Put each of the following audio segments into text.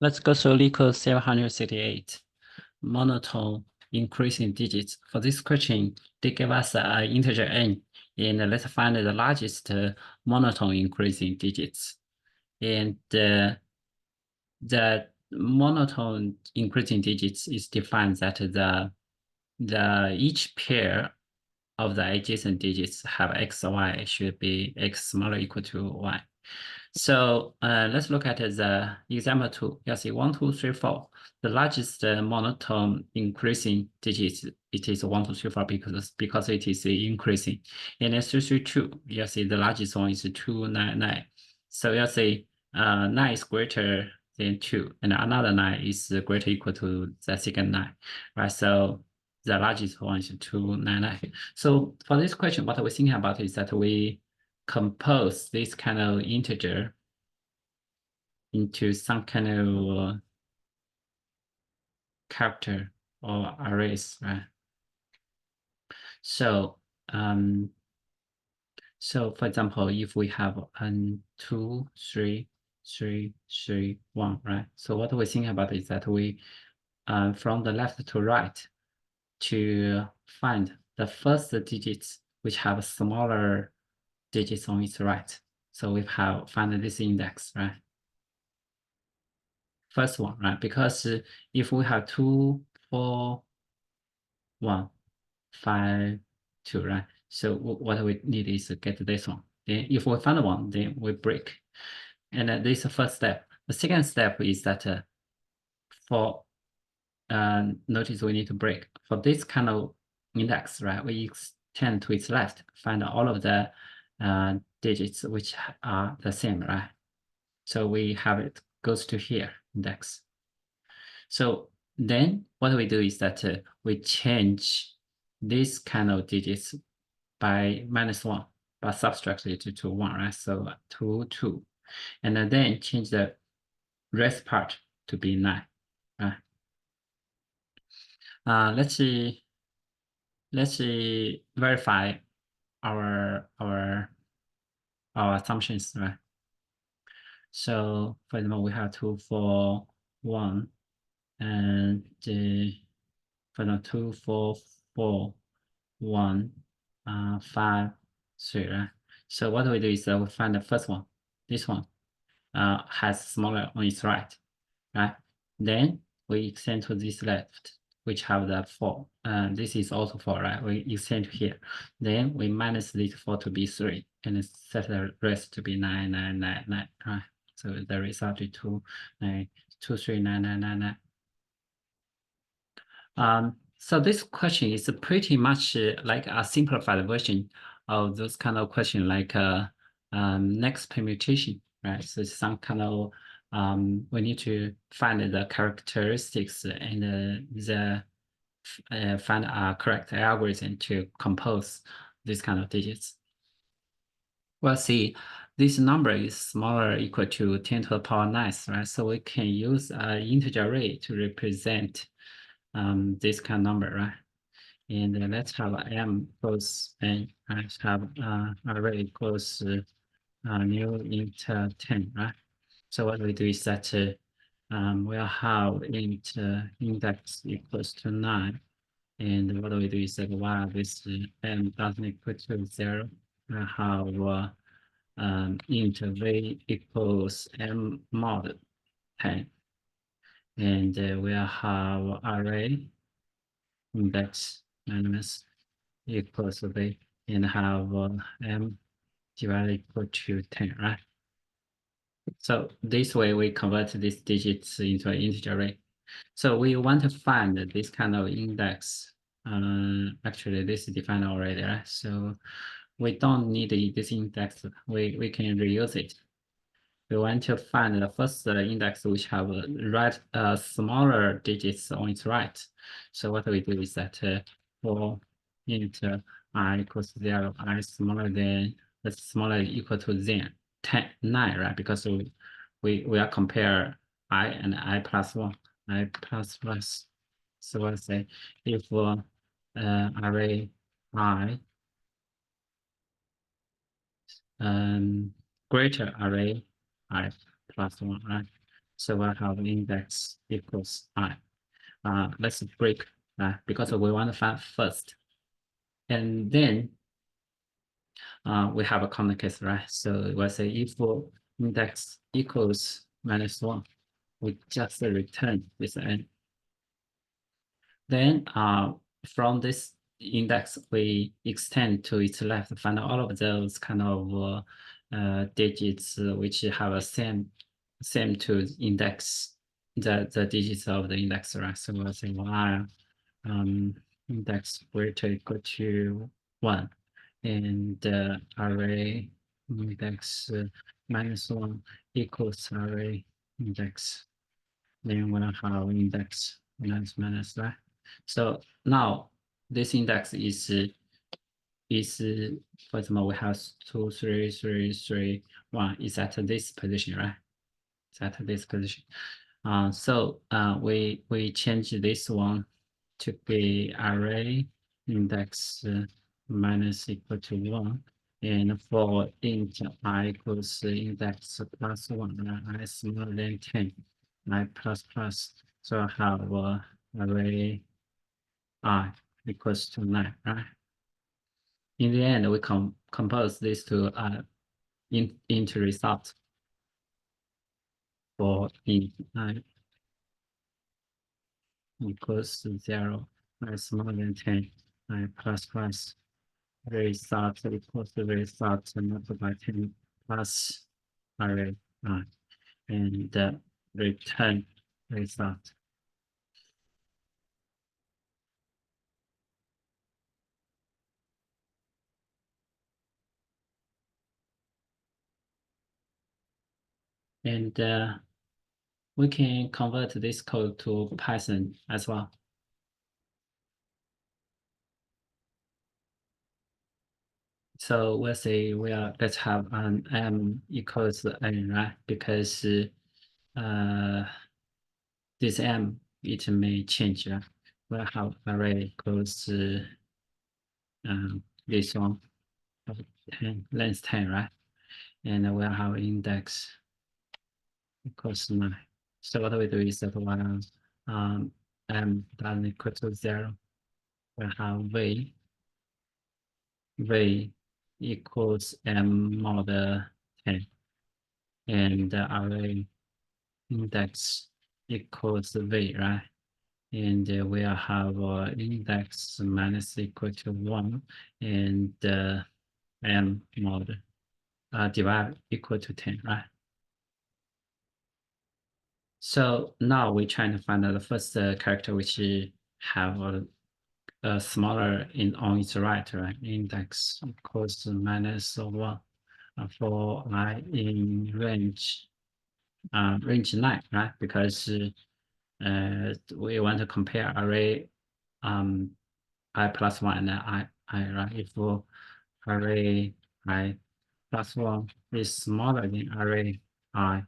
Let's go to LeetCode 768, monotone increasing digits. For this question, they give us an integer n, and let's find the largest monotone increasing digits. And the monotone increasing digits is defined that the each pair of the adjacent digits have x, y should be x smaller or equal to y. So let's look at the example 2. You see 1, 2, 3, 4. The largest monotone increasing digits, it is 1, 2, 3, 4 because it is increasing. And then 3, 3, 2, you see the largest one is 2, 9, 9. So you see 9 is greater than 2, and another 9 is greater or equal to the second 9, right? So the largest one is 2, 9, 9. So for this question, what we're thinking about is that we compose this kind of integer into some kind of character or arrays, right? So, so for example, if we have 2, 3, 3, 3, 1, right? So what we think about is that we, from the left to right, to find the first digits which have smaller digits on its right. So we have find this index, right? First one, right? Because if we have 2, 4, 1, 5, 2, right? So what we need is to get this one. Then if we find one, then we break. And this is the first step. The second step is that for notice we need to break. For this kind of index, right? We extend to its left, find all of the digits which are the same, right? So we have it goes to here, index. So then what we do is that we change this kind of digits by -1, but subtract it to 1, right? So 2, 2. And then change the rest part to be 9, right? Let's verify our assumptions, right? So for example, we have 2, 4, 1, and for the 2, 4, 4, 1, 5, 3, right? So what we do is we find the first one. This one has smaller on its right, right? Then we extend to this left, which have the 4. This is also 4, right? We extend to here. Then we minus this 4 to be 3, and set the rest to be 9, 9, 9, 9, right? So the result is 2, 9, 2, 3, 9, 9, 9, 9. So this question is pretty much like a simplified version of those kind of question, like next permutation, right? So it's some kind of we need to find the characteristics and find a correct algorithm to compose these kind of digits. Well, see, this number is smaller or equal to 10 to the power 9, right? So we can use an integer array to represent this kind of number, right? And let's have m equals n. Let's have array equals new int 10, right? So what we do is that we'll have int index equals to 9, and what we do is that while this m doesn't equal to 0, we'll have int v equals m mod 10, and we'll have array index minus equals to v, and have m divided equal to 10, right? So this way we convert these digits into an integer array. So we want to find this kind of index. Actually, this is defined already, right? So we don't need this index. We can reuse it. We want to find the first index which have smaller digits on its right. So what we do is that for int I equals 0, I smaller than that's smaller equal to 10, 9, right? Because we are compare I and I plus 1, I plus plus. So let's say if array I greater array I plus 1, right? So we'll have index equals I. Let's break because we want to find first. And then we have a common case, right? So we'll say if index equals -1, we just return this n. Then from this index, we extend to its left, find all of those kind of digits which have a same to index, the digits of the index, right? So we'll say while index greater equal to 1 and array index -1 equals array index, then we'll have index minus, right? So now this index is for example, we have 2, 3, 3, 3, 1 is at this position, right? It's at this position. So we change this one to be array index minus equal to 1. And for int I equals index +1, I smaller than 10, I plus. So I have array I equals to 9, right? In the end, we compose this to int result for int I equals 0, I smaller than 10, I plus. Result equals the result multiplied by 10 plus array and return result. And we can convert this code to Python as well. So we'll say let's have an m equals n, right? Because this m, it may change, right? We'll have array equals this one of 10, length 10, right? And we'll have index equals 9. So what we do is that while m doesn't equal to 0, we have v equals m mod 10, and array index equals v, right? And we'll have index minus equal to 1, and m mod divide equal to 10, right? So now we're trying to find out the first character which have a smaller on its right, index equals to -1 for I in range 9, right? Because we want to compare array I plus 1 and I, right? If array I plus 1 is smaller than array I,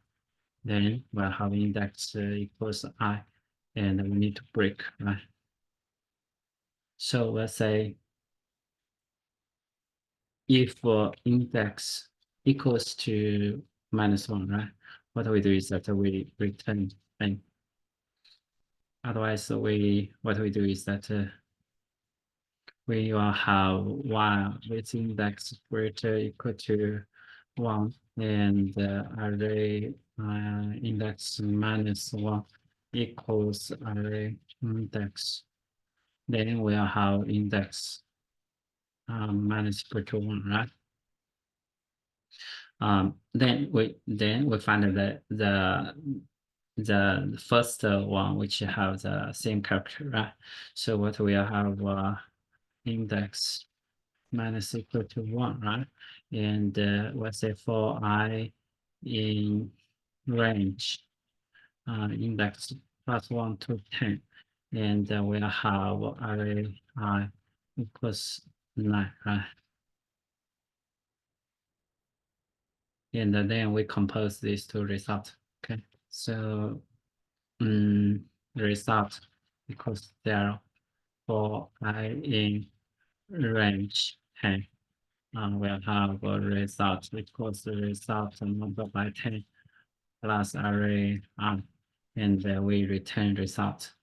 then we'll have index equals I, and we need to break, right? So let's say if index equals to -1, right? What we do is that we return n. Otherwise, what we do is that we will have while with index greater equal to 1 and array index -1 equals array index. Then we'll have index minus equal to 1, right? Then we find that the first one which have the same character, right? So what we have index minus equal to 1, right? And let's say for I in range index +1 to 10, and we'll have array I equals 9, right? And then we compose these two results. Okay, so the result equals 0 for I in range 10. We'll have a result equals the result multiplied by 10 plus array R, and we return result.